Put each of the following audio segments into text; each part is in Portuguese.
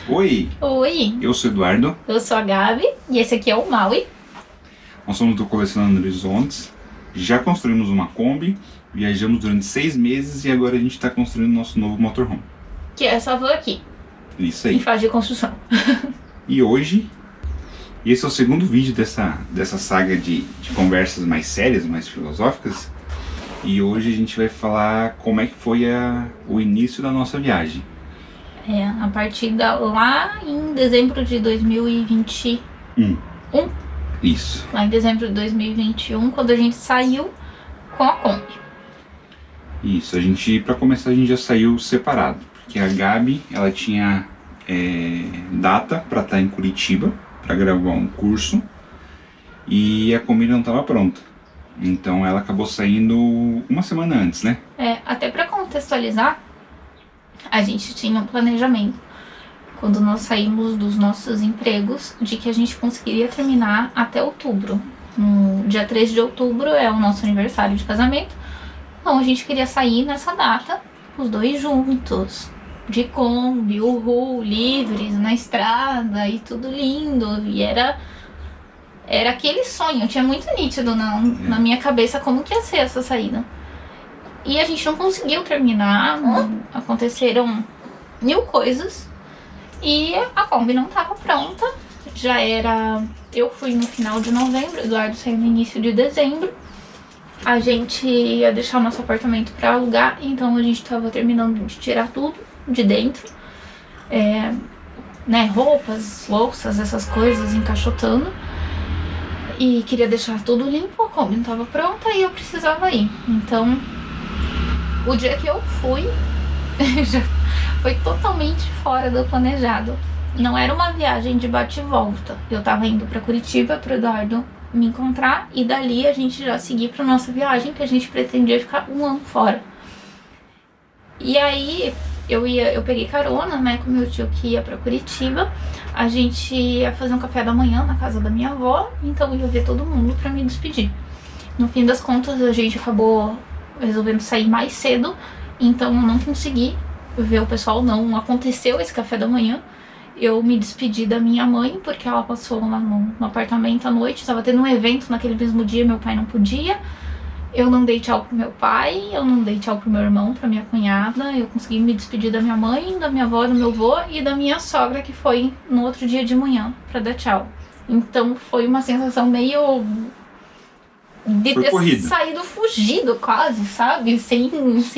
Oi, Oi, eu sou o Eduardo, eu sou a Gabi e esse aqui é o Maui. nós somos do Colecionando Horizontes, já construímos uma Kombi, viajamos durante 6 meses e agora a gente está construindo nosso novo motorhome. Que é essa van aqui, Isso em aí. fase de construção. E hoje, esse é o segundo vídeo dessa saga de conversas mais sérias, mais filosóficas. E hoje a gente vai falar como é que foi o início da nossa viagem. A partir lá em dezembro de 2021. Isso. Lá em dezembro de 2021, quando a gente saiu com a Kombi. Isso, pra começar, a gente já saiu separado. Porque a Gabi, ela tinha data para estar em Curitiba, para gravar um curso. E a Kombi não estava pronta. Então ela acabou saindo uma semana antes, né? Até pra contextualizar, a gente tinha um planejamento, quando nós saímos dos nossos empregos, de que a gente conseguiria terminar até outubro. No dia 13 de outubro é o nosso aniversário de casamento. Então a gente queria sair nessa data, os dois juntos, de Kombi, uhul, livres, na estrada e tudo lindo. E era aquele sonho, tinha muito nítido na minha cabeça como que ia ser essa saída. E a gente não conseguiu terminar, aconteceram mil coisas e a Kombi não estava pronta. Eu fui no final de novembro, o Eduardo saiu no início de dezembro. A gente ia deixar o nosso apartamento para alugar, então a gente estava terminando de tirar tudo de dentro. Roupas, louças, essas coisas, encaixotando. E queria deixar tudo limpo, a Kombi não estava pronta e eu precisava ir. Então, o dia que eu fui, já foi totalmente fora do planejado. Não era uma viagem de bate e volta. Eu tava indo pra Curitiba pro Eduardo me encontrar e dali a gente já seguir pra nossa viagem, que a gente pretendia ficar um ano fora. E aí eu peguei carona, né, com meu tio que ia pra Curitiba. A gente ia fazer um café da manhã na casa da minha avó, então eu ia ver todo mundo pra me despedir. No fim das contas, a gente acabou resolvendo sair mais cedo, então eu não consegui ver o pessoal, não aconteceu esse café da manhã. Eu me despedi da minha mãe, porque ela passou lá no apartamento à noite, estava tendo um evento naquele mesmo dia, meu pai não podia. Eu não dei tchau pro meu pai, eu não dei tchau pro meu irmão, pra minha cunhada. Eu consegui me despedir da minha mãe, da minha avó, do meu avô e da minha sogra, que foi no outro dia de manhã pra dar tchau. Então foi uma sensação meio de Foi ter corrido. saído fugido quase, sabe? Sem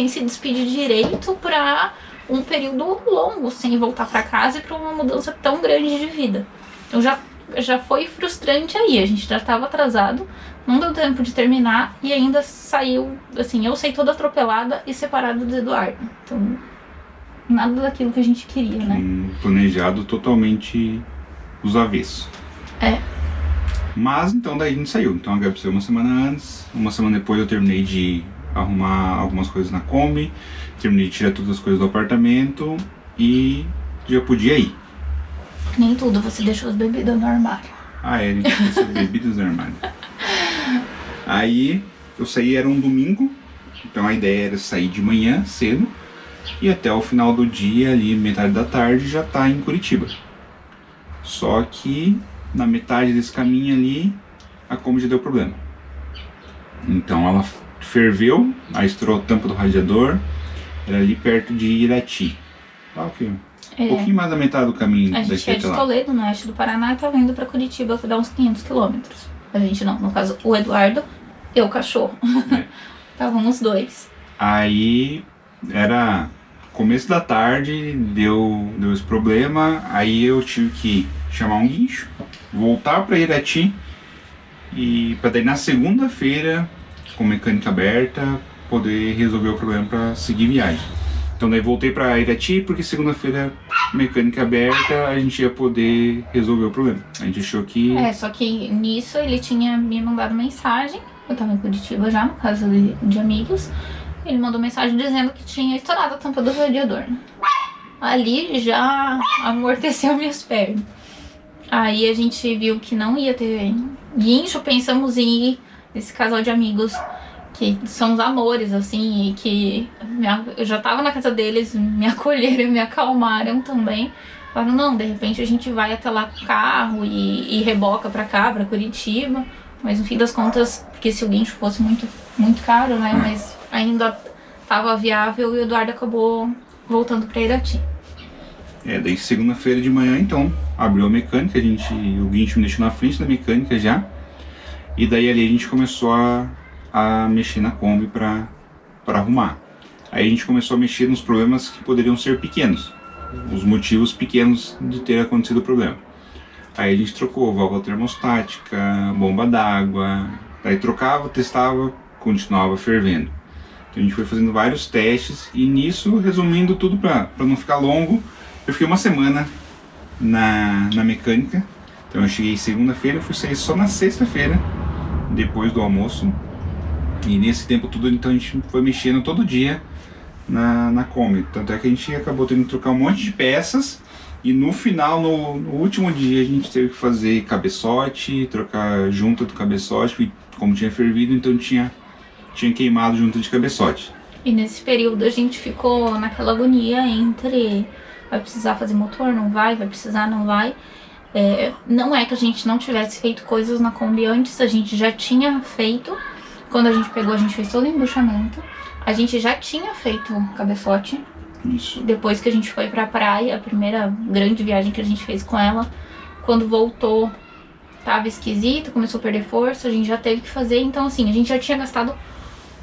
se despedir direito pra um período longo, sem voltar pra casa e pra uma mudança tão grande de vida. Então já foi frustrante aí, a gente já tava atrasado, não deu tempo de terminar e ainda saiu, assim, eu saí toda atropelada e separada do Eduardo. Então, nada daquilo que a gente queria, né? Planejado totalmente os avessos. É. Mas então daí a gente saiu. Então a Gabi saiu uma semana antes, uma semana depois eu terminei de arrumar algumas coisas na Kombi, terminei de tirar todas as coisas do apartamento e já podia ir. Nem tudo, você deixou as bebidas no armário. A gente deixou as bebidas no armário. Aí eu saí, era um domingo, então a ideia era sair de manhã cedo e até o final do dia, ali metade da tarde, já tá em Curitiba. Só que na metade desse caminho ali, a Kombi já deu problema. Então ela ferveu, aí estourou a tampa do radiador, era ali perto de Irati. Um pouquinho mais da metade do caminho A daqui gente é até de lá. Toledo, no oeste do Paraná, e tava indo pra Curitiba, que dá uns 500 quilômetros. A gente não, no caso, o Eduardo e o cachorro. Estavam os dois. Aí era começo da tarde, deu esse problema, aí eu tive que chamar um guincho, voltar para Irati e para daí na segunda-feira, com mecânica aberta, poder resolver o problema para seguir viagem. Então daí voltei para Irati porque segunda-feira, mecânica aberta, a gente ia poder resolver o problema. A gente achou que... Só que nisso ele tinha me mandado mensagem, eu tava em Curitiba já, no caso de amigos. Ele mandou mensagem dizendo que tinha estourado a tampa do radiador. Ali já amorteceu minhas pernas. Aí a gente viu que não ia ter guincho, pensamos em ir nesse casal de amigos que são os amores, assim, e que eu já tava na casa deles, me acolheram, me acalmaram também. Falaram, não, de repente a gente vai até lá com o carro e reboca pra cá, pra Curitiba. Mas no fim das contas, porque se o guincho fosse muito, muito caro, né? Mas ainda tava viável e o Eduardo acabou voltando pra Irati. Daí segunda-feira de manhã, então, abriu a mecânica, o guincho me deixou na frente da mecânica já. E daí ali a gente começou a mexer na Kombi pra arrumar. Aí a gente começou a mexer nos problemas que poderiam ser pequenos. Os motivos pequenos de ter acontecido o problema. Aí a gente trocou válvula termostática, bomba d'água, aí trocava, testava, continuava fervendo. Então a gente foi fazendo vários testes e nisso, resumindo tudo para não ficar longo, eu fiquei uma semana na mecânica. Então eu cheguei segunda-feira, fui sair só na sexta-feira, depois do almoço. E nesse tempo tudo, então a gente foi mexendo todo dia na Kombi. Tanto é que a gente acabou tendo que trocar um monte de peças. E no final, no último dia, a gente teve que fazer cabeçote, trocar junta do cabeçote, porque como tinha fervido, então tinha queimado junta de cabeçote. E nesse período a gente ficou naquela agonia entre vai precisar fazer motor, não vai precisar, não vai. Não é que a gente não tivesse feito coisas na Kombi antes, a gente já tinha feito. Quando a gente pegou, a gente fez todo o embuchamento. A gente já tinha feito o cabeçote. Isso. Depois que a gente foi pra praia, a primeira grande viagem que a gente fez com ela, quando voltou, tava esquisito, começou a perder força, a gente já teve que fazer. Então assim, a gente já tinha gastado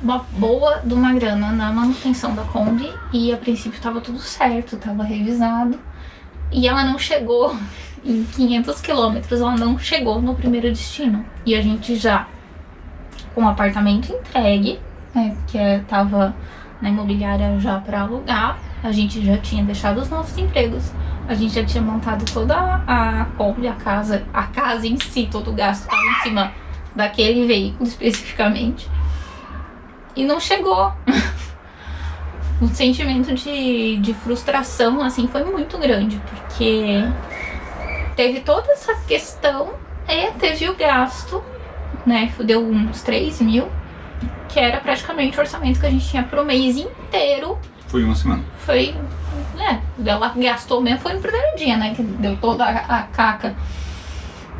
uma boa de uma grana na manutenção da Kombi e a princípio tava tudo certo, tava revisado. E ela não chegou em 500 quilômetros, ela não chegou no primeiro destino. E a gente já, com o apartamento entregue, né, que tava na imobiliária já para alugar, a gente já tinha deixado os nossos empregos, a gente já tinha montado toda a Kombi, a casa em si, todo o gasto estava em cima daquele veículo especificamente, e não chegou. O sentimento de frustração, assim, foi muito grande, porque teve toda essa questão, teve o gasto, né, deu uns 3 mil, que era praticamente o orçamento que a gente tinha pro mês inteiro. Foi uma semana. Foi, ela gastou mesmo, foi no primeiro dia, né, que deu toda a caca.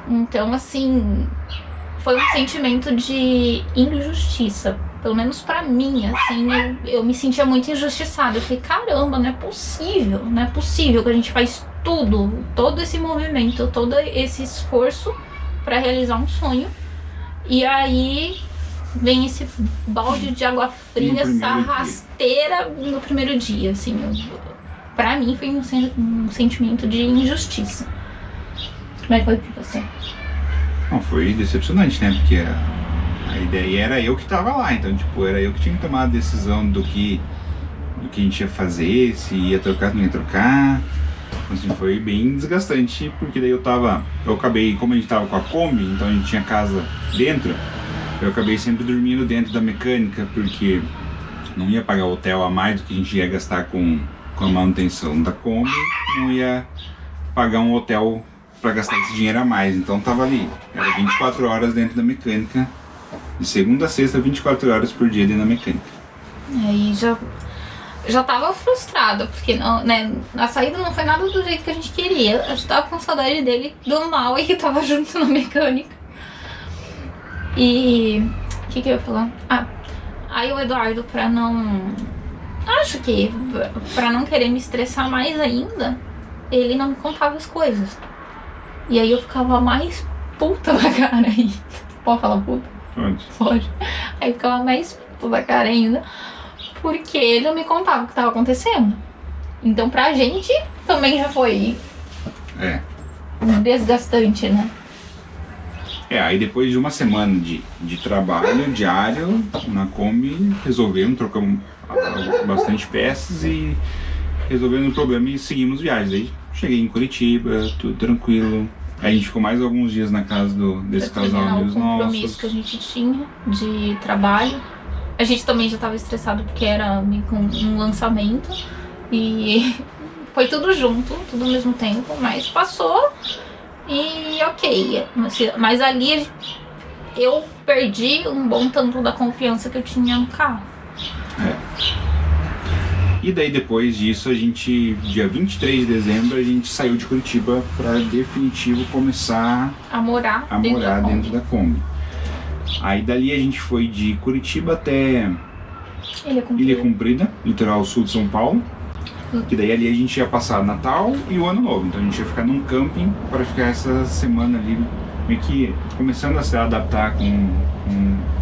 Então, assim, foi um sentimento de injustiça. Pelo menos pra mim, assim, eu me sentia muito injustiçada. Eu falei, caramba, não é possível que a gente faz todo esse movimento, todo esse esforço pra realizar um sonho. E aí vem esse balde de água fria, essa rasteira no primeiro dia, assim. Pra mim foi um sentimento de injustiça. Como é que foi pra você? Não, foi decepcionante, né? Porque a ideia era eu que tava lá, então, tipo, era eu que tinha que tomar a decisão do que a gente ia fazer, se ia trocar, se não ia trocar. Assim, foi bem desgastante, porque daí eu acabei, como a gente tava com a Kombi, então a gente tinha casa dentro, eu acabei sempre dormindo dentro da mecânica, porque não ia pagar hotel a mais do que a gente ia gastar com a manutenção da Kombi, não ia pagar um hotel para gastar esse dinheiro a mais, então tava ali, era 24 horas dentro da mecânica, de segunda a sexta, 24 horas por dia dentro da mecânica. Aí já tava frustrada, porque não, né, a saída não foi nada do jeito que a gente queria. A gente tava com saudade dele do mal e que tava junto na mecânica. E o que eu ia falar? Aí o Eduardo, pra não querer me estressar mais ainda, ele não me contava as coisas. E aí eu ficava mais puta da cara ainda. Pode falar puta? Pode. Aí eu ficava mais puta da cara ainda, porque ele não me contava o que estava acontecendo. Então pra gente também já foi desgastante, né? Aí depois de uma semana de trabalho diário na Kombi, trocamos bastante peças e resolvemos o problema e seguimos viagens. Aí cheguei em Curitiba, tudo tranquilo. Aí a gente ficou mais alguns dias na casa desse casal amigos nossos. O compromisso que a gente tinha de trabalho. A gente também já estava estressado porque era com um lançamento e foi tudo junto, tudo ao mesmo tempo, mas passou e ok. Mas ali eu perdi um bom tanto da confiança que eu tinha no carro. E daí depois disso a gente, dia 23 de dezembro, a gente saiu de Curitiba para definitivo começar A morar dentro da Kombi. Aí dali a gente foi de Curitiba até Ilha Comprida, litoral sul de São Paulo. Que daí ali a gente ia passar Natal e o Ano Novo. Então a gente ia ficar num camping para ficar essa semana ali, meio que começando a se adaptar com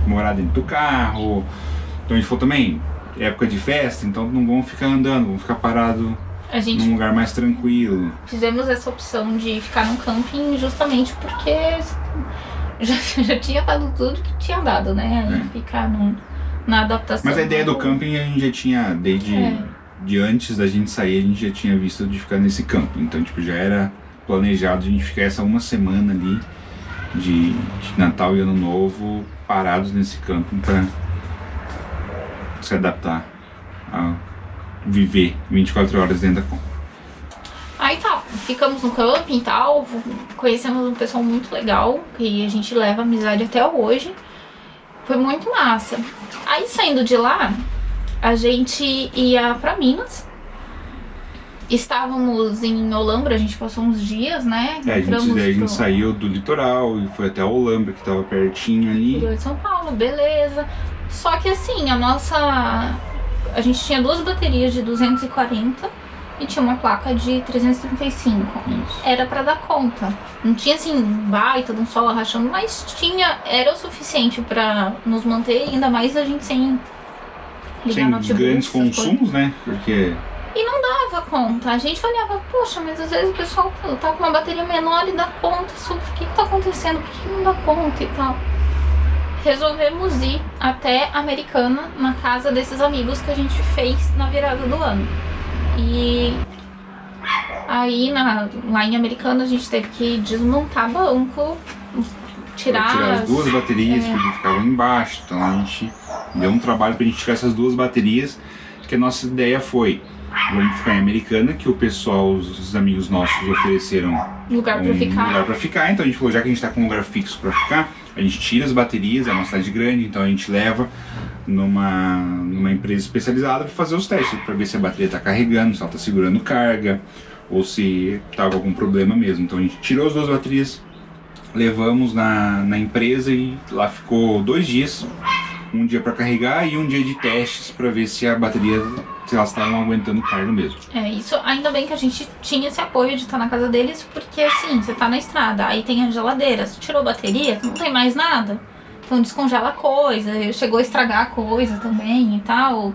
morar dentro do carro. Então a gente falou também, época de festa, então não vamos ficar andando, vamos ficar parado num lugar mais tranquilo. Fizemos essa opção de ficar num camping justamente porque já tinha dado tudo que tinha dado, né? Ficar na adaptação. Mas a ideia do camping a gente já tinha, desde de antes da gente sair, a gente já tinha visto de ficar nesse campo. Então, tipo, já era planejado a gente ficar essa uma semana ali de Natal e Ano Novo parados nesse camping para se adaptar a viver 24 horas dentro da Kombi. Aí tá, ficamos no camping e tal, conhecemos um pessoal muito legal, que a gente leva amizade até hoje. Foi muito massa. Aí saindo de lá, a gente ia pra Minas. Estávamos em Olambra, a gente passou uns dias, né? A gente saiu do litoral e foi até Olambra, que tava pertinho ali. Interior de São Paulo, beleza. Só que assim, a gente tinha 2 baterias de 240 e tinha uma placa de 335. Isso. Era pra dar conta. Não tinha assim, baita de um sol rachando, mas era o suficiente pra nos manter, ainda mais a gente sem ligar notebook. Sem grandes consumos, né? Porque... E não dava conta. A gente olhava, poxa, mas às vezes o pessoal tá com uma bateria menor e dá conta. Sobre o que tá acontecendo, por que não dá conta e tal. Resolvemos ir até Americana, na casa desses amigos que a gente fez na virada do ano. E aí lá em Americana a gente teve que desmontar banco, tirar as 2 baterias que ficavam embaixo. Então a gente deu um trabalho pra gente tirar essas 2 baterias, que a nossa ideia foi: vamos ficar em Americana, que o pessoal, os amigos nossos ofereceram lugar pra ficar. Então a gente falou, já que a gente tá com um lugar fixo pra ficar, a gente tira as baterias, é uma cidade grande, então a gente leva numa empresa especializada para fazer os testes, para ver se a bateria tá carregando, se ela tá segurando carga, ou se tava algum problema mesmo. Então a gente tirou as 2 baterias, levamos na empresa e lá ficou 2 dias. Um dia para carregar e um dia de testes para ver se a bateria, se elas estavam aguentando carga mesmo. Isso, ainda bem que a gente tinha esse apoio de estar na casa deles, porque assim, você tá na estrada, aí tem a geladeira, você tirou a bateria, não tem mais nada, então descongela a coisa, chegou a estragar a coisa também e tal.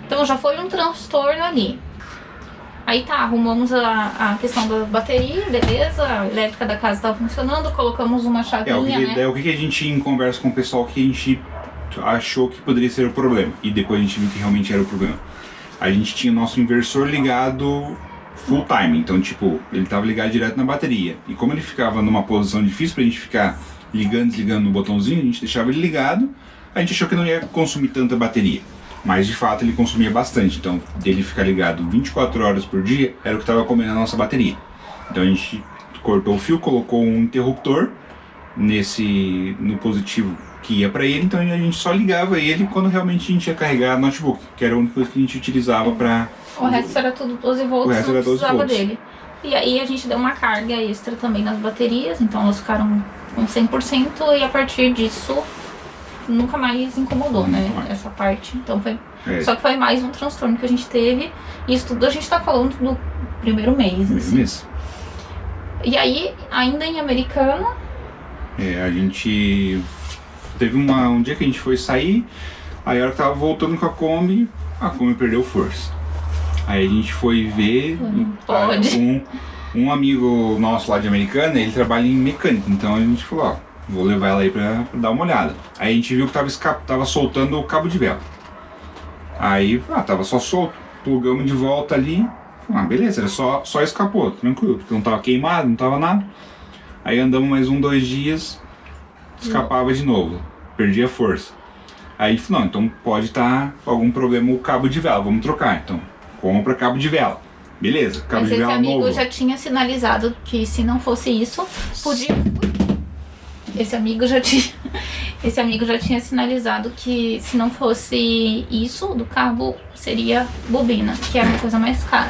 Então já foi um transtorno ali. Aí tá, arrumamos a questão da bateria, beleza, a elétrica da casa estava funcionando, colocamos uma chavinha, né? O que a gente em conversa com o pessoal que a gente achou que poderia ser o problema, e depois a gente viu que realmente era o problema. A gente tinha o nosso inversor ligado full time, então tipo, ele estava ligado direto na bateria, e como ele ficava numa posição difícil pra gente ficar ligando e desligando no botãozinho, a gente deixava ele ligado, a gente achou que não ia consumir tanta bateria, mas de fato ele consumia bastante. Então dele ficar ligado 24 horas por dia era o que estava comendo a nossa bateria. Então a gente cortou o fio, colocou um interruptor no positivo que ia para ele, então a gente só ligava ele quando realmente a gente ia carregar o notebook, que era a única coisa que a gente utilizava para... O resto era tudo 12 volts, não precisava dele. E aí a gente deu uma carga extra também nas baterias, então elas ficaram com 100% e a partir disso nunca mais incomodou, né? Essa parte. Então foi... Só que foi mais um transtorno que a gente teve, e isso tudo a gente tá falando do primeiro mês. Assim. E aí, ainda em Americana... a gente... Teve um dia que a gente foi sair, aí a hora que tava voltando com a Kombi perdeu força. Aí a gente foi ver um amigo nosso lá de Americana, ele trabalha em mecânica, então a gente falou, vou levar ela aí pra dar uma olhada. Aí a gente viu que tava soltando o cabo de vela. Aí, tava só solto, plugamos de volta ali, beleza, era só escapou, tranquilo, porque não tava queimado, não tava nada. Aí andamos mais 2 dias, escapava de novo, perdia força. Aí falou, então pode estar algum problema o cabo de vela, vamos trocar. Então compra cabo de vela. Beleza, cabo de vela novo. Esse amigo já tinha sinalizado que se não fosse isso, podia... Esse amigo já tinha esse amigo já tinha sinalizado que se não fosse isso do cabo, seria bobina, que era uma coisa mais cara.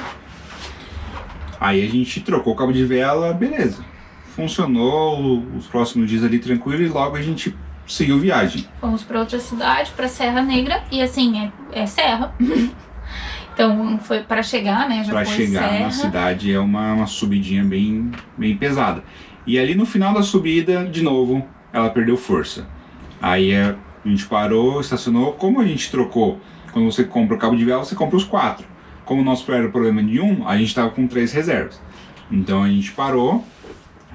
Aí a gente trocou o cabo de vela, beleza. Funcionou os próximos dias ali tranquilo e logo a gente seguiu viagem. Fomos para outra cidade, para Serra Negra, e assim, é serra. Então foi para chegar, né? Já pra foi chegar serra. na cidade é uma subidinha bem pesada. E ali no final da subida, de novo, ela perdeu força. Aí a gente parou, estacionou. Como a gente trocou, quando você compra o cabo de vela, você compra os 4. Como o nosso era problema de 1, a gente tava com 3 reservas. Então a gente parou,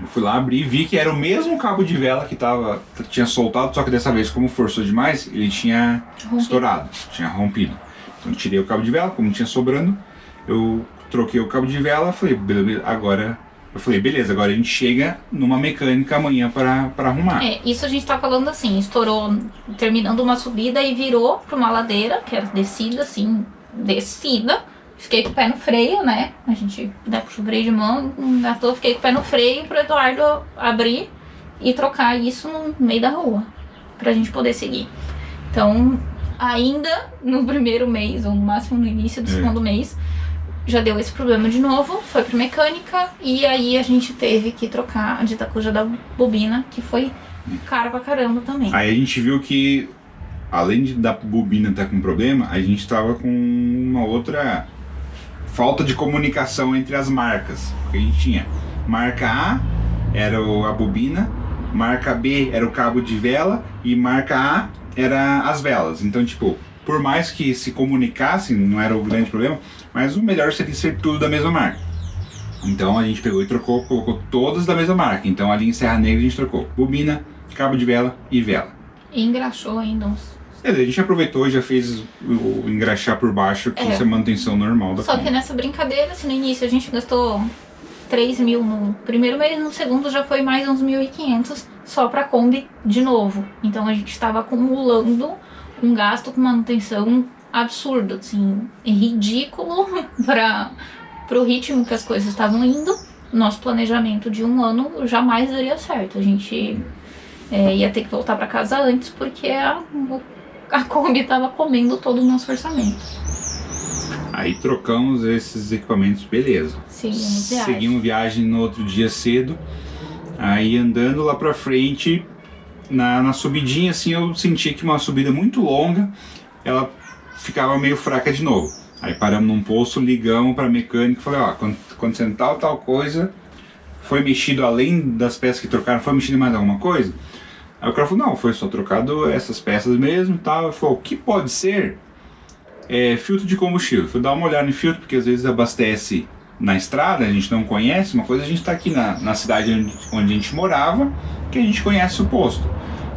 eu fui lá abrir e vi que era o mesmo cabo de vela que tinha soltado, só que dessa vez, como forçou demais, ele tinha estourado, tinha rompido. Então eu tirei o cabo de vela, como tinha sobrando, eu troquei o cabo de vela, falei, agora a gente chega numa mecânica amanhã para arrumar. Isso a gente tá falando assim, estourou terminando uma subida e virou pra uma ladeira, que era descida, assim, Fiquei com o pé no freio, né? A gente puxou o freio de mão, fiquei com o pé no freio pro Eduardo abrir e trocar isso no meio da rua, pra gente poder seguir. Então, ainda no primeiro mês, ou no máximo no início do segundo mês, já deu esse problema de novo, foi pra mecânica e aí a gente teve que trocar a dita cuja da bobina, que foi cara pra caramba também. Aí a gente viu que, além da bobina estar com problema, a gente tava com uma outra falta de comunicação entre as marcas. Porque a gente tinha marca A era a bobina, marca B era o cabo de vela e marca A era as velas. Então, tipo, por mais que se comunicassem, não era o grande problema, mas o melhor seria ser tudo da mesma marca. Então a gente pegou e colocou todas da mesma marca. Então ali em Serra Negra a gente trocou bobina, cabo de vela e vela. E engraxou ainda uns. A gente aproveitou e já fez o engraxar por baixo, que isso é manutenção normal da Só Kombi. que nessa brincadeira, assim, no início a gente gastou 3 mil no primeiro mês, no segundo já foi mais uns 1.500 só pra Kombi de novo. Então a gente estava acumulando um gasto com manutenção absurdo, assim, ridículo pro ritmo que as coisas estavam indo. Nosso planejamento de 1 ano jamais daria certo. A gente ia ter que voltar pra casa antes porque a Kombi estava comendo todo o nosso orçamento. Aí trocamos esses equipamentos, beleza. Seguimos viagem no outro dia cedo. Aí andando lá pra frente, na subidinha assim, eu senti que uma subida muito longa, ela ficava meio fraca de novo. Aí paramos num posto, ligamos pra mecânica e falei, ó, acontecendo tal coisa, foi mexido além das peças que trocaram, foi mexido em mais alguma coisa? Aí o cara falou, não, foi só trocado essas peças mesmo e tal. Ele falou, o que pode ser? Filtro de combustível. Fui dar uma olhada no filtro, porque às vezes abastece na estrada, a gente não conhece. Uma coisa a gente tá aqui na cidade onde a gente morava, que a gente conhece o posto.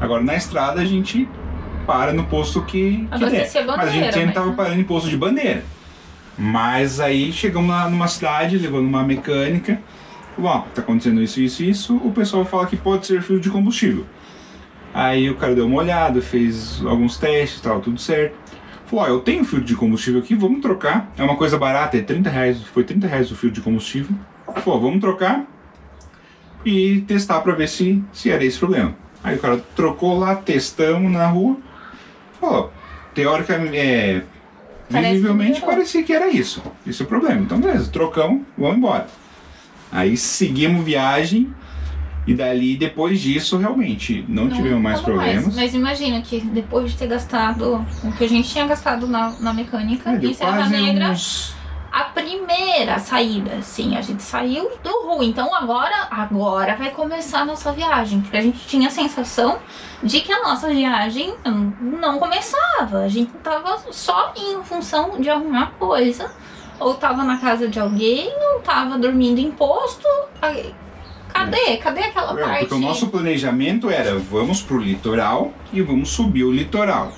Agora na estrada a gente para no posto que der. Mas a gente sempre tava parando em posto de bandeira. Mas aí chegamos numa cidade, levando uma mecânica. Bom, tá acontecendo isso. O pessoal fala que pode ser filtro de combustível. Aí o cara deu uma olhada, fez alguns testes, tal, tudo certo. Falou, ó, eu tenho filtro de combustível aqui, vamos trocar. É uma coisa barata, R$30, foi R$30 o filtro de combustível. Falou, vamos trocar e testar pra ver se era esse problema. Aí o cara trocou lá, testamos na rua. Falou, teoricamente, visivelmente parecia que era isso. Esse é o problema. Então beleza, trocamos, vamos embora. Aí seguimos viagem. E dali, depois disso, realmente, não tivemos mais problemas. Mas imagina que depois de ter gastado o que a gente tinha gastado na mecânica, em Serra Negra, a primeira saída, assim, a gente saiu do ruim. Então agora vai começar a nossa viagem. Porque a gente tinha a sensação de que a nossa viagem não começava. A gente tava só em função de arrumar coisa. Ou tava na casa de alguém, ou tava dormindo em posto. Cadê aquela parte? Porque o nosso planejamento era, vamos pro litoral e vamos subir o litoral.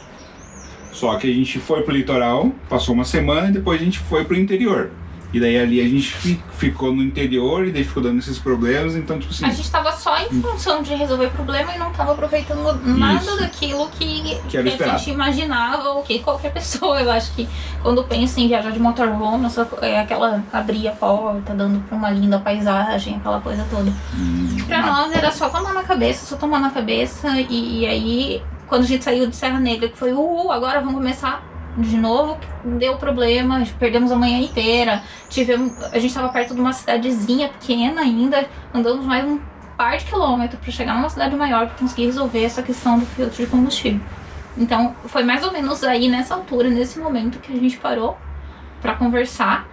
Só que a gente foi pro litoral, passou uma semana e depois a gente foi pro interior. E daí ali a gente ficou no interior e daí ficou dando esses problemas, então tipo assim... A gente tava só em função de resolver problema e não tava aproveitando nada daquilo que a gente imaginava, ou que qualquer pessoa, eu acho que quando pensa em viajar de motorhome, é aquela abrir a porta, dando pra uma linda paisagem, aquela coisa toda. Pra nós era só tomar na cabeça, e aí quando a gente saiu de Serra Negra, que foi agora vamos começar de novo, deu problema, perdemos a manhã inteira, a gente tava perto de uma cidadezinha pequena ainda, andamos mais um par de quilômetros pra chegar numa cidade maior pra conseguir resolver essa questão do filtro de combustível. Então foi mais ou menos aí nessa altura, nesse momento que a gente parou pra conversar.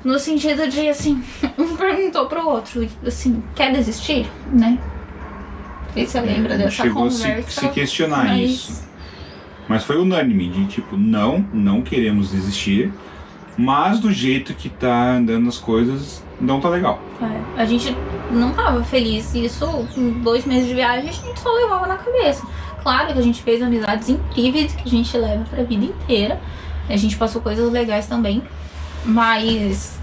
No sentido de, assim, um perguntou pro outro, assim, quer desistir, né? Não sei se você lembra dessa chegou conversa. Se questionar isso. Mas foi unânime, de tipo, não queremos desistir, mas do jeito que tá andando as coisas, não tá legal. A gente não tava feliz, isso, em 2 meses de viagem, a gente só levava na cabeça. Claro que a gente fez amizades incríveis que a gente leva pra vida inteira, a gente passou coisas legais também. Mas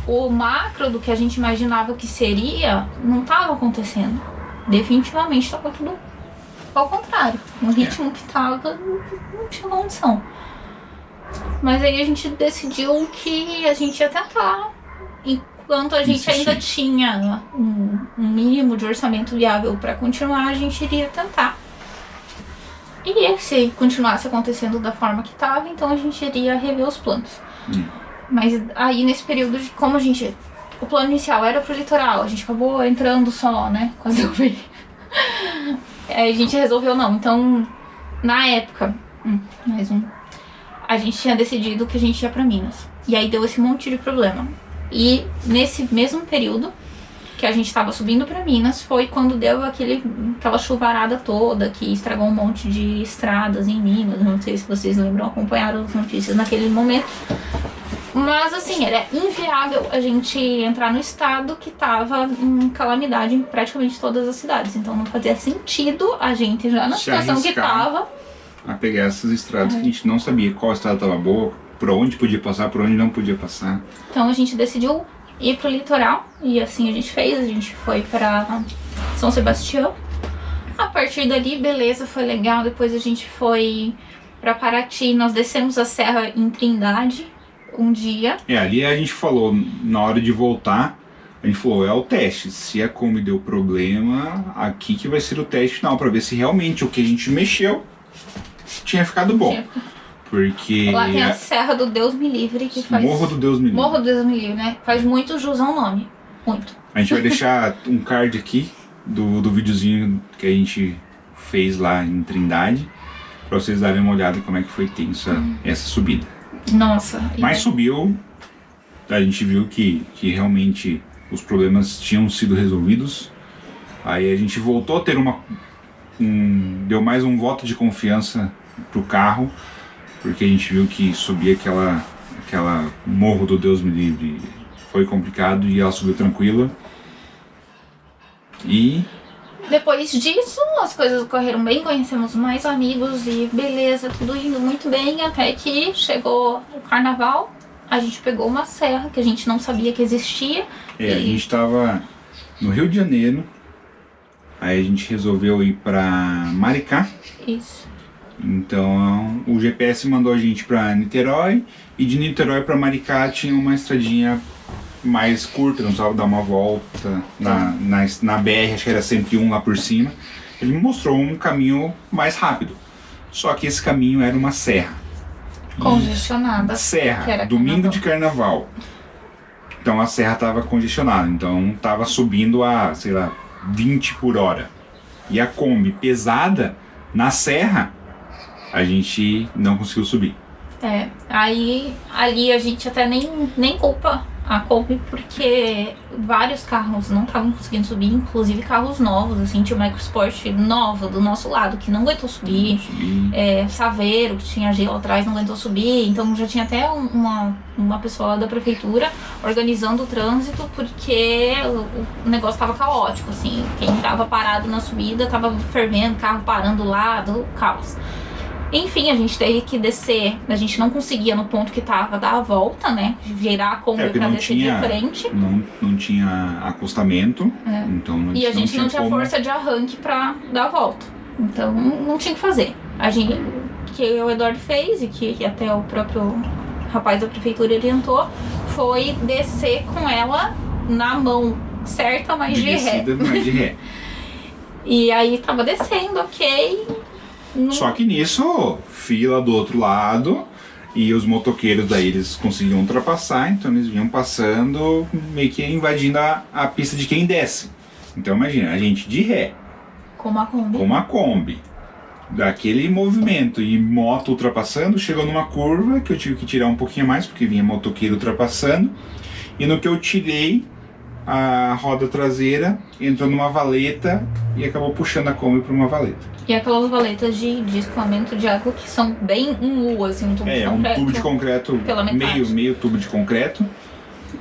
o macro do que a gente imaginava que seria não estava acontecendo. Definitivamente estava tudo ao contrário. No ritmo que estava, não tinha condição. Mas aí a gente decidiu que a gente ia tentar. Enquanto a gente ainda tinha um mínimo de orçamento viável para continuar, a gente iria tentar. E se continuasse acontecendo da forma que estava, então a gente iria rever os planos. Mas aí nesse período de como o plano inicial era pro litoral, a gente acabou entrando só, né? Quase eu vi. A gente resolveu não. Então, na época, mais um. A gente tinha decidido que a gente ia pra Minas. E aí deu esse monte de problema. E nesse mesmo período que a gente tava subindo pra Minas, foi quando deu aquela chuvarada toda que estragou um monte de estradas em Minas. Não sei se vocês lembram, acompanharam as notícias naquele momento. Mas assim, era inviável a gente entrar no estado que tava em calamidade em praticamente todas as cidades. Então não fazia sentido a gente já na situação que tava a pegar essas estradas que a gente não sabia qual estrada tava boa, por onde podia passar, por onde não podia passar. Então a gente decidiu ir pro litoral e assim a gente foi pra São Sebastião. A partir dali, beleza, foi legal. Depois a gente foi pra Paraty, nós descemos a serra em Trindade um dia. Ali a gente falou, na hora de voltar, a gente falou, é o teste. Se a Kombi deu problema, aqui que vai ser o teste final, pra ver se realmente o que a gente mexeu tinha ficado bom. Porque lá tem a Serra do Deus Me Livre, que faz... Morro do Deus Me Livre. Morro do Deus Me Livre, né? Faz muito jus ao nome. Muito. A gente vai deixar um card aqui do videozinho que a gente fez lá em Trindade, pra vocês darem uma olhada como é que foi tensa essa subida. Nossa. Mas subiu, a gente viu que realmente os problemas tinham sido resolvidos. Aí a gente voltou a ter deu mais um voto de confiança pro carro, porque a gente viu que subir aquela Morro do Deus Me Livre foi complicado e ela subiu tranquila. E depois disso, as coisas correram bem, conhecemos mais amigos e beleza, tudo indo muito bem, até que chegou o carnaval, a gente pegou uma serra que a gente não sabia que existia. A gente tava no Rio de Janeiro, aí a gente resolveu ir pra Maricá. Isso. Então o GPS mandou a gente pra Niterói, e de Niterói pra Maricá tinha uma estradinha mais curta, não precisava dar uma volta na BR, acho que era 101 lá por cima. Ele me mostrou um caminho mais rápido, só que esse caminho era uma serra. Congestionada. Serra, domingo de carnaval. Então a serra estava congestionada, então estava subindo a, sei lá, 20 por hora. E a Kombi pesada na serra, a gente não conseguiu subir. Aí ali a gente até nem culpa a Kombi, porque vários carros não estavam conseguindo subir, inclusive carros novos, assim, tinha uma EcoSport nova do nosso lado que não aguentou subir, Saveiro, que tinha gelo atrás, não aguentou subir, então já tinha até uma pessoa lá da prefeitura organizando o trânsito, porque o negócio tava caótico, assim, quem tava parado na subida tava fervendo, carro parando lá, do caos. Enfim, a gente teve que descer, a gente não conseguia no ponto que tava dar a volta, né? Virar a Kombi pra descer de frente. Não tinha acostamento, então e a gente não tinha força de arranque pra dar a volta. Então não tinha o que fazer. O que o Eduardo fez, e que até o próprio rapaz da prefeitura orientou, foi descer com ela na mão certa, mas De de ré. descida, mas de ré. E aí tava descendo, ok. Só que nisso, fila do outro lado, e os motoqueiros daí eles conseguiam ultrapassar, então eles vinham passando, meio que invadindo a pista de quem desce. Então imagina, a gente de ré, Com uma Kombi. com uma Kombi, daquele movimento e moto ultrapassando, chegou numa curva que eu tive que tirar um pouquinho mais, porque vinha motoqueiro ultrapassando, e no que eu tirei, a roda traseira entrou numa valeta e acabou puxando a Kombi para uma valeta. E aquelas valetas de escoamento de água que são bem um U, assim, um tubo de É, um concreto. tubo de concreto, pela metade. meio tubo de concreto.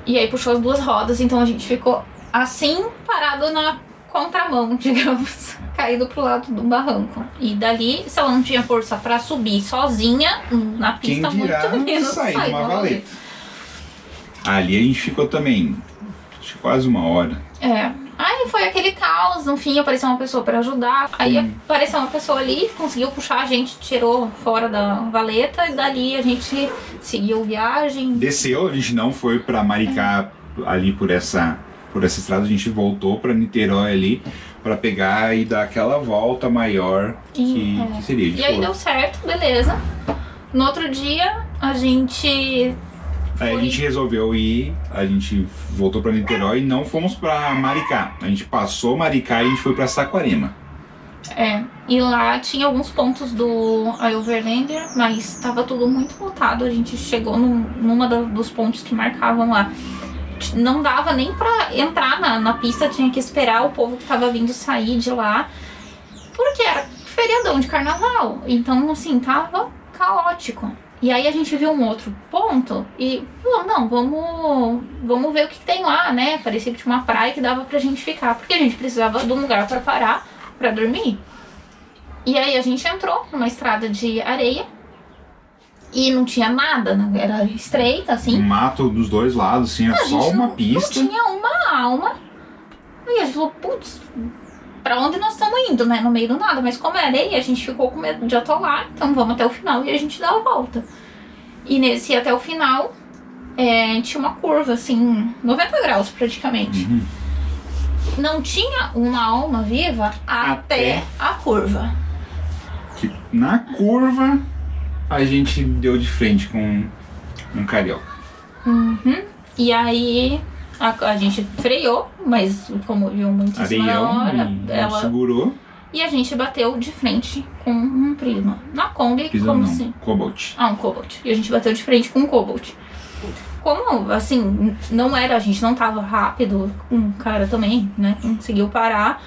E aí puxou as duas rodas, então a gente ficou assim, parado na contramão, digamos, caído pro lado do barranco. E dali, se ela não tinha força pra subir sozinha na pista, Quem dirá muito menos sair sair de uma da valeta. Ali a gente ficou também, acho que quase uma hora. É. Aí foi aquele caos, no fim apareceu uma pessoa pra ajudar. Aí apareceu uma pessoa ali, conseguiu puxar a gente, tirou fora da valeta e dali a gente seguiu viagem. Desceu, a gente não foi pra Maricá ali por essa estrada, a gente voltou pra Niterói ali pra pegar e dar aquela volta maior que seria. E aí deu certo, beleza. No outro dia a gente Aí a gente resolveu ir, a gente voltou pra Niterói e não fomos pra Maricá. A gente passou Maricá e a gente foi pra Saquarema. E lá tinha alguns pontos do Overlander, mas estava tudo muito lotado. A gente chegou numa dos pontos que marcavam lá. Não dava nem pra entrar na pista, tinha que esperar o povo que tava vindo sair de lá, porque era feriadão de carnaval. Então, assim, tava caótico. E aí a gente viu um outro ponto e falou, não, vamos ver o que tem lá, né? Parecia que tinha uma praia que dava pra gente ficar, porque a gente precisava de um lugar pra parar, pra dormir. E aí a gente entrou numa estrada de areia e não tinha nada, né? Era estreita, assim. Um mato dos dois lados, assim, é só uma pista. Não tinha uma alma. E a gente falou, putz, pra onde nós estamos indo, né? No meio do nada. Mas como é areia, a gente ficou com medo de atolar. Então vamos até o final e a gente dá a volta. E nesse até o final, tinha uma curva, assim, 90 graus praticamente. Não tinha uma alma viva até a curva. Que na curva, a gente deu de frente com um carioca. E aí a gente freou, mas como viu muitíssima Areião, hora, e ela segurou. E a gente bateu de frente com um Prisma. Na Kombi, Prisma como não, assim? Cobalt. Um Cobalt. E a gente bateu de frente com um Cobalt. Como, assim, não era, a gente não tava rápido, um cara também, né, conseguiu parar.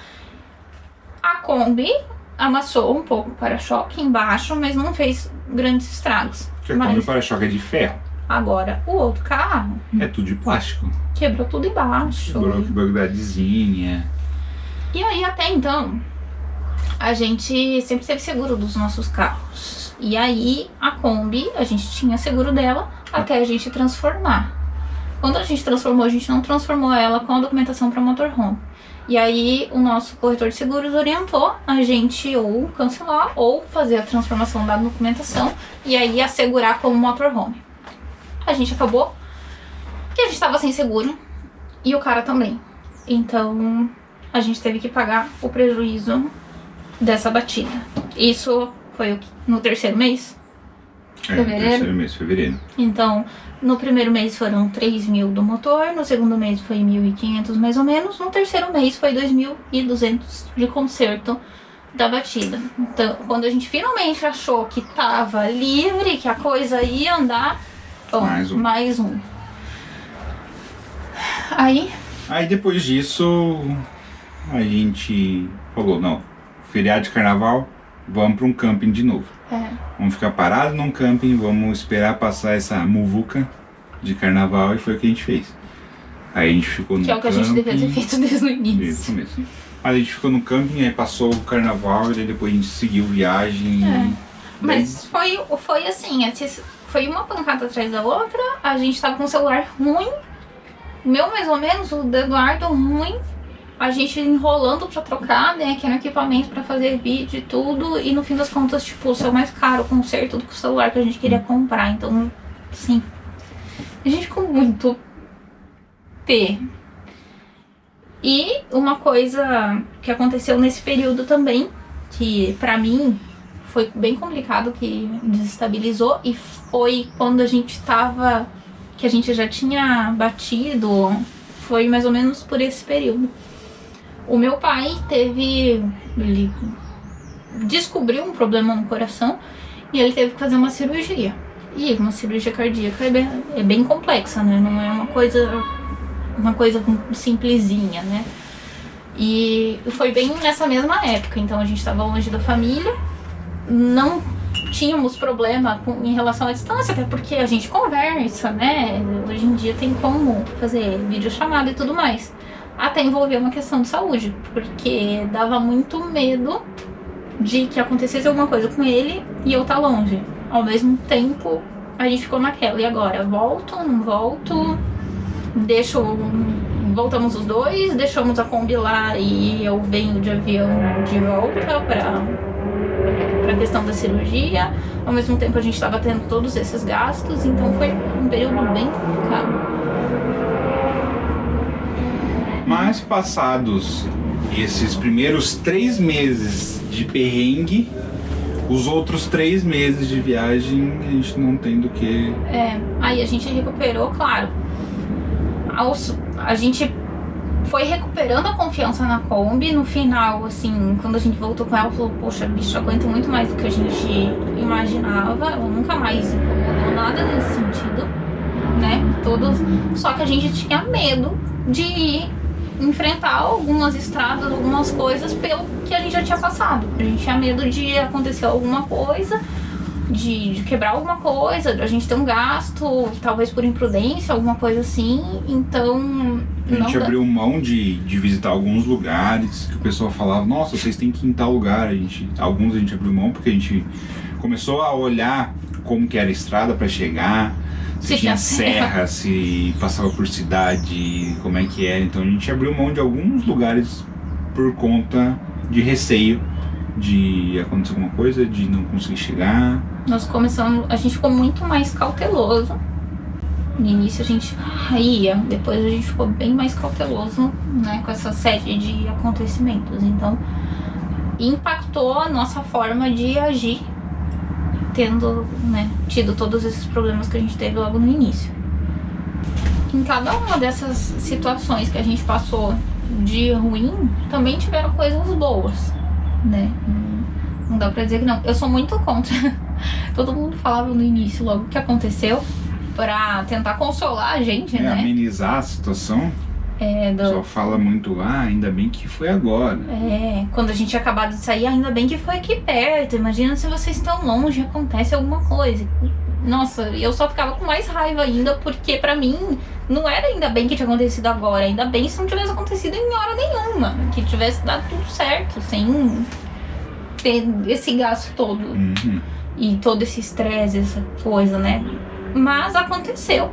A Kombi amassou um pouco o para-choque embaixo, mas não fez grandes estragos. Porque a Kombi para-choque é de ferro. Agora, o outro carro É tudo de plástico. quebrou tudo embaixo. Quebrou gradezinha. E aí, até então, a gente sempre teve seguro dos nossos carros. E aí, a Kombi, a gente tinha seguro dela até a gente transformar. Quando a gente transformou, a gente não transformou ela com a documentação para motorhome. E aí, o nosso corretor de seguros orientou a gente ou cancelar ou fazer a transformação da documentação e aí assegurar como motorhome. A gente acabou que a gente estava sem seguro e o cara também. Então, a gente teve que pagar o prejuízo dessa batida. Isso foi no terceiro mês? Fevereiro? Terceiro mês, fevereiro. Então, no primeiro mês foram 3.000 do motor, no segundo mês foi 1.500 mais ou menos, no terceiro mês foi 2.200 de conserto da batida. Então, quando a gente finalmente achou que tava livre, que a coisa ia andar, bom, mais um. Aí depois disso, a gente falou, não, feriado de carnaval, vamos para um camping de novo. Vamos ficar parados num camping, vamos esperar passar essa muvuca de carnaval e foi o que a gente fez. Aí a gente ficou no camping. Que é o que a gente devia ter feito desde o início. Isso mesmo. Aí a gente ficou no camping, aí passou o carnaval e depois a gente seguiu viagem. Mas foi assim, foi uma pancada atrás da outra, a gente tava com o celular ruim, o meu mais ou menos, o do Eduardo ruim, a gente enrolando pra trocar, né, que era um equipamento pra fazer vídeo e tudo, e no fim das contas, tipo, o seu mais caro o conserto do que o celular que a gente queria comprar, então, assim, a gente ficou muito pé. E uma coisa que aconteceu nesse período também, que pra mim foi bem complicado, que desestabilizou, e foi quando a gente tava, que a gente já tinha batido, foi mais ou menos por esse período. O meu pai ele descobriu um problema no coração e ele teve que fazer uma cirurgia. E uma cirurgia cardíaca é bem complexa, né? Não é uma coisa simplesinha, né? E foi bem nessa mesma época, então a gente estava longe da família, não tínhamos problema em relação à distância, até porque a gente conversa, né? Hoje em dia tem como fazer videochamada e tudo mais. Até envolver uma questão de saúde, porque dava muito medo de que acontecesse alguma coisa com ele e eu estar longe. Ao mesmo tempo, a gente ficou naquela, e agora? Volto, não volto? Voltamos os dois, deixamos a Kombi lá e eu venho de avião de volta pra questão da cirurgia. Ao mesmo tempo a gente estava tendo todos esses gastos, então foi um período bem complicado. Mas passados esses primeiros 3 meses de perrengue, os outros 3 meses de viagem a gente não tem do que... Aí a gente recuperou, claro. A gente foi recuperando a confiança na Kombi. No final, assim, quando a gente voltou com ela, falou, poxa, bicho, aguenta muito mais do que a gente imaginava. Ela nunca mais incomodou nada nesse sentido, né? Só que a gente tinha medo de enfrentar algumas estradas, algumas coisas pelo que a gente já tinha passado. A gente tinha medo de acontecer alguma coisa, de quebrar alguma coisa, a gente ter um gasto, talvez por imprudência, alguma coisa assim. Então a gente abriu mão de visitar alguns lugares que o pessoal falava, nossa, vocês têm que ir em tal lugar. Alguns a gente abriu mão porque a gente começou a olhar como que era a estrada para chegar, se tinha serra, se passava por cidade, como é que era. Então a gente abriu mão de alguns lugares por conta de receio de acontecer alguma coisa, de não conseguir chegar. A gente ficou muito mais cauteloso. No início a gente ia, depois a gente ficou bem mais cauteloso, né, com essa série de acontecimentos. Então impactou a nossa forma de agir, tido todos esses problemas que a gente teve logo no início. Em cada uma dessas situações que a gente passou de ruim, também tiveram coisas boas, né? Não dá pra dizer que não. Eu sou muito contra. Todo mundo falava no início, logo que aconteceu, pra tentar consolar a gente, né? Amenizar a situação. O pessoal fala muito, ainda bem que foi agora. Quando a gente tinha acabado de sair, ainda bem que foi aqui perto. Imagina se vocês estão longe e acontece alguma coisa. Nossa, eu só ficava com mais raiva ainda, porque pra mim não era ainda bem que tinha acontecido agora. Ainda bem se não tivesse acontecido em hora nenhuma. Que tivesse dado tudo certo, sem ter esse gasto todo. E todo esse estresse, essa coisa, né? Mas aconteceu.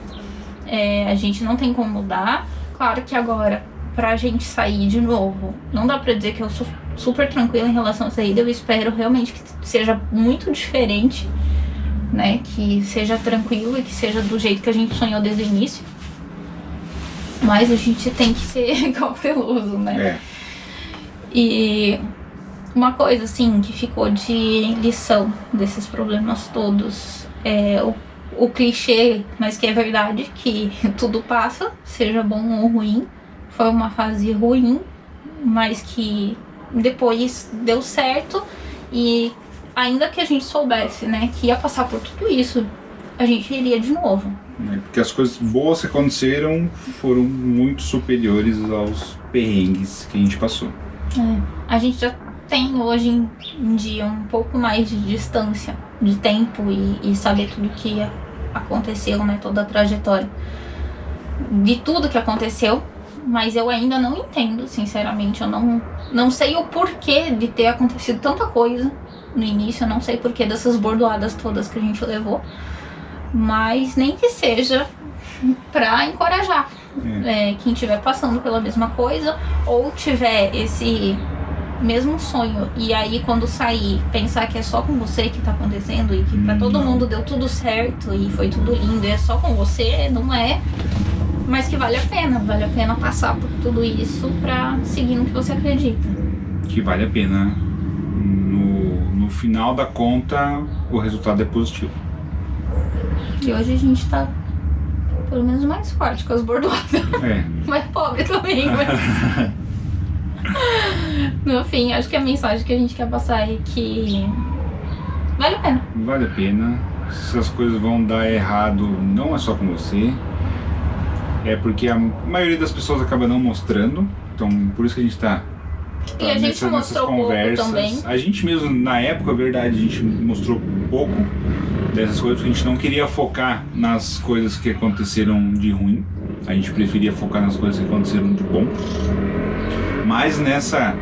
A gente não tem como mudar. Claro que agora, pra gente sair de novo, não dá pra dizer que eu sou super tranquila em relação à saída. Eu espero realmente que seja muito diferente, né? Que seja tranquilo e que seja do jeito que a gente sonhou desde o início. Mas a gente tem que ser cauteloso, né? E uma coisa, assim, que ficou de lição desses problemas todos é o clichê, mas que é verdade, que tudo passa, seja bom ou ruim. Foi uma fase ruim, mas que depois deu certo. E ainda que a gente soubesse, né, que ia passar por tudo isso, a gente iria de novo. Porque as coisas boas que aconteceram foram muito superiores aos perrengues que a gente passou. A gente já tem hoje em dia um pouco mais de distância de tempo e saber tudo que aconteceu, né, toda a trajetória de tudo que aconteceu, mas eu ainda não entendo, sinceramente. Eu não sei o porquê de ter acontecido tanta coisa no início. Eu não sei o porquê dessas bordoadas todas que a gente levou, mas nem que seja pra encorajar quem estiver passando pela mesma coisa, ou tiver esse mesmo sonho, e aí quando sair, pensar que é só com você que tá acontecendo e que pra todo mundo deu tudo certo e foi tudo lindo, é só com você, não é. mas que vale a pena passar por tudo isso pra seguir no que você acredita. Que vale a pena. No final da conta, o resultado é positivo. E hoje a gente tá pelo menos mais forte com as bordoadas. É. Mais pobre também, mas... No fim, acho que a mensagem que a gente quer passar é que vale a pena. Vale a pena. Se as coisas vão dar errado, não é só com você. É porque a maioria das pessoas acaba não mostrando. Então, por isso que a gente tá E a gente mostrou pouco também. A gente mesmo, na época, verdade, a gente mostrou pouco dessas coisas, porque a gente não queria focar nas coisas que aconteceram de ruim. A gente preferia focar nas coisas que aconteceram de bom. Mas nessa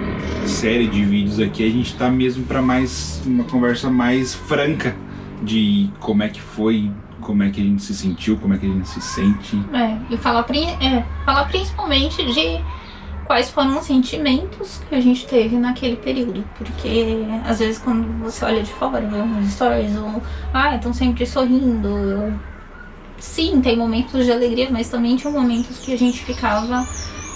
série de vídeos aqui, a gente tá mesmo para mais uma conversa mais franca de como é que foi, como é que a gente se sentiu, como é que a gente se sente. E falar principalmente de quais foram os sentimentos que a gente teve naquele período. Porque às vezes quando você olha de fora, vê umas stories, ou estão sempre sorrindo. Sim, tem momentos de alegria, mas também tinha momentos que a gente ficava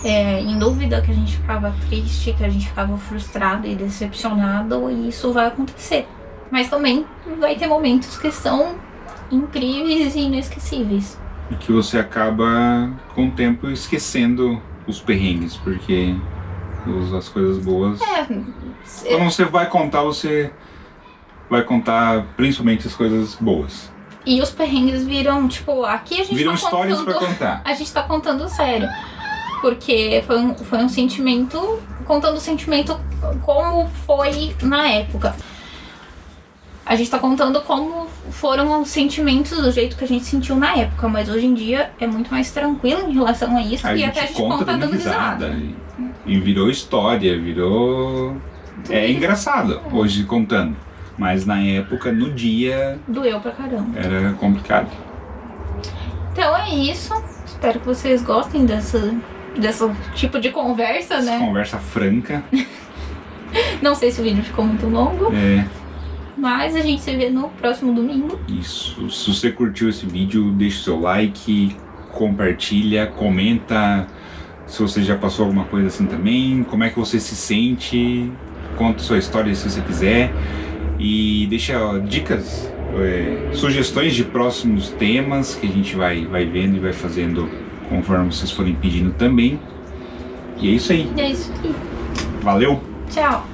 em dúvida, que a gente ficava triste, que a gente ficava frustrado e decepcionado, e isso vai acontecer. Mas também vai ter momentos que são incríveis e inesquecíveis. E que você acaba com o tempo esquecendo os perrengues, porque as coisas boas... Quando você vai contar principalmente as coisas boas. E os perrengues viram, tipo, aqui a gente viram tá histórias contando, pra contar. A gente tá contando sério. Porque foi um sentimento, contando o sentimento como foi na época. A gente tá contando como foram os sentimentos do jeito que a gente sentiu na época, mas hoje em dia é muito mais tranquilo em relação a isso, e até a gente conta dando risada. E virou história, virou... É engraçado hoje contando, mas na época, no dia... Doeu pra caramba. Era complicado. Então é isso, espero que vocês gostem desse tipo de conversa, né? Conversa franca. Não sei se o vídeo ficou muito longo. Mas a gente se vê no próximo domingo. Isso. Se você curtiu esse vídeo, deixa o seu like, compartilha, comenta se você já passou alguma coisa assim também, como é que você se sente, conta sua história se você quiser. E deixa dicas, sugestões de próximos temas que a gente vai vendo e vai fazendo conforme vocês forem pedindo também. E é isso aí. É isso aí. Valeu! Tchau!